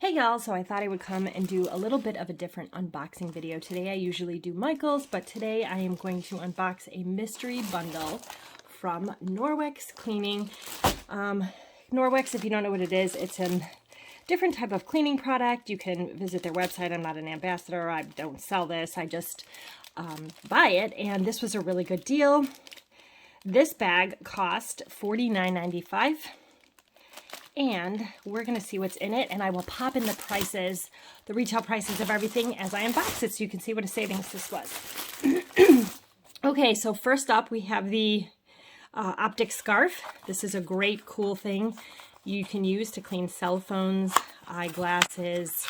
Hey y'all, so I thought I would come and do a little bit of a different unboxing video today. I usually do Michael's, but today I am going to unbox a mystery bundle from Norwex Cleaning. Norwex, if you don't know what it is, it's a different type of cleaning product. You can visit their website. I'm not an ambassador. I don't sell this. I just buy it, and this was a really good deal. This bag cost $49.95. And we're going to see what's in it, and I will pop in the prices, the retail prices of everything as I unbox it so you can see what a savings this was. Okay, so first up we have the Optic Scarf. This is a great, cool thing you can use to clean cell phones, eyeglasses,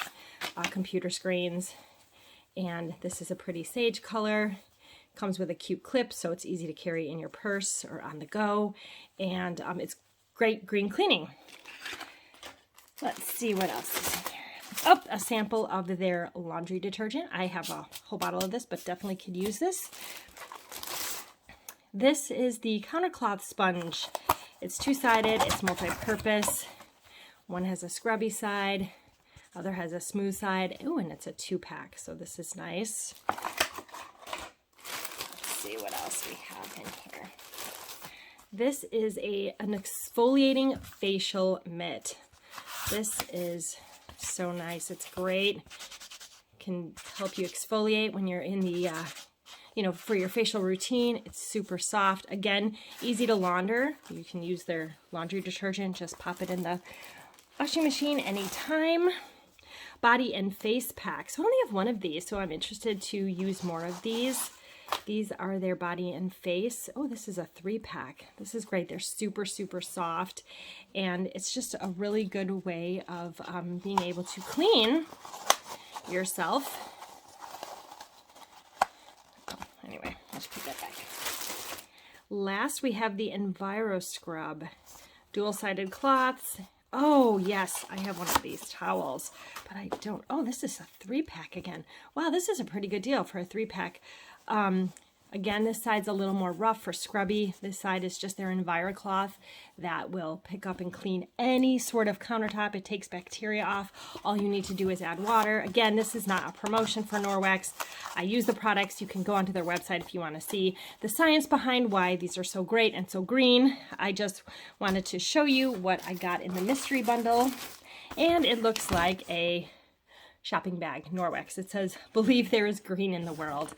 computer screens. And this is a pretty sage color. Comes with a cute clip, so it's easy to carry in your purse or on the go. And it's great green cleaning. Let's see what else is in here. Oh, a sample of their laundry detergent. I have a whole bottle of this, but definitely could use this. This is the countercloth sponge. It's two-sided, it's multi-purpose. One has a scrubby side, other has a smooth side. Ooh, and it's a 2-pack, so this is nice. Let's see what else we have in here. This is an exfoliating facial mitt. This is so nice. It's great. Can help you exfoliate when you're in the, for your facial routine. It's super soft. Again, easy to launder. You can use their laundry detergent. Just pop it in the washing machine anytime. Body and face packs. I only have one of these, so I'm interested to use more of these. These are their body and face. Oh, this is a 3-pack. This is great. They're super, super soft. And it's just a really good way of being able to clean yourself. Oh, anyway, let's put that back. Last, we have the Enviro scrub. Dual-sided cloths. Oh, yes, I have one of these towels, but I don't. Oh, this is a 3-pack again. Wow, this is a pretty good deal for a 3-pack. Again, this side's a little more rough for scrubby. This side is just their Enviro cloth that will pick up and clean any sort of countertop. It takes bacteria off. All you need to do is add water. Again, this is not a promotion for Norwex. I use the products. You can go onto their website if you want to see the science behind why these are so great and so green. I just wanted to show you what I got in the mystery bundle. And it looks like a shopping bag, Norwex. It says, "Believe there is green in the world."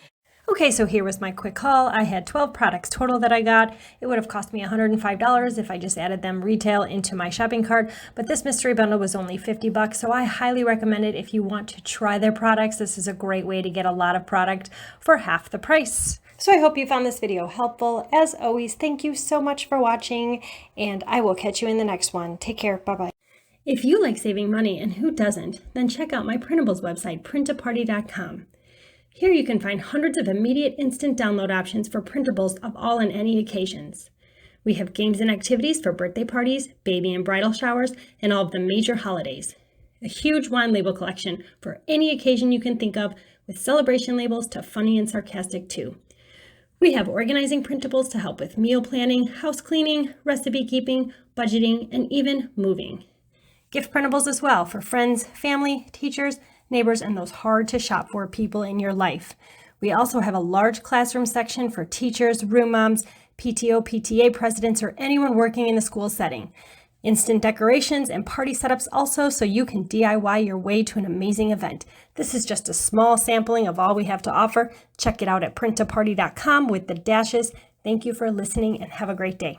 Okay, so here was my quick haul. I had 12 products total that I got. It would have cost me $105 if I just added them retail into my shopping cart, but this mystery bundle was only $50, so I highly recommend it if you want to try their products. This is a great way to get a lot of product for half the price. So I hope you found this video helpful. As always, thank you so much for watching, and I will catch you in the next one. Take care. Bye-bye. If you like saving money, and who doesn't, then check out my printables website, Print-A-Partycom. Here you can find hundreds of immediate instant download options for printables of all and any occasions. We have games and activities for birthday parties, baby and bridal showers, and all of the major holidays. A huge wine label collection for any occasion you can think of, with celebration labels to funny and sarcastic too. We have organizing printables to help with meal planning, house cleaning, recipe keeping, budgeting, and even moving. Gift printables as well for friends, family, teachers, neighbors, and those hard to shop for people in your life. We also have a large classroom section for teachers, room moms, PTO, PTA presidents, or anyone working in a school setting. Instant decorations and party setups also, so you can DIY your way to an amazing event. This is just a small sampling of all we have to offer. Check it out at Print-A-Party.com with the dashes. Thank you for listening and have a great day.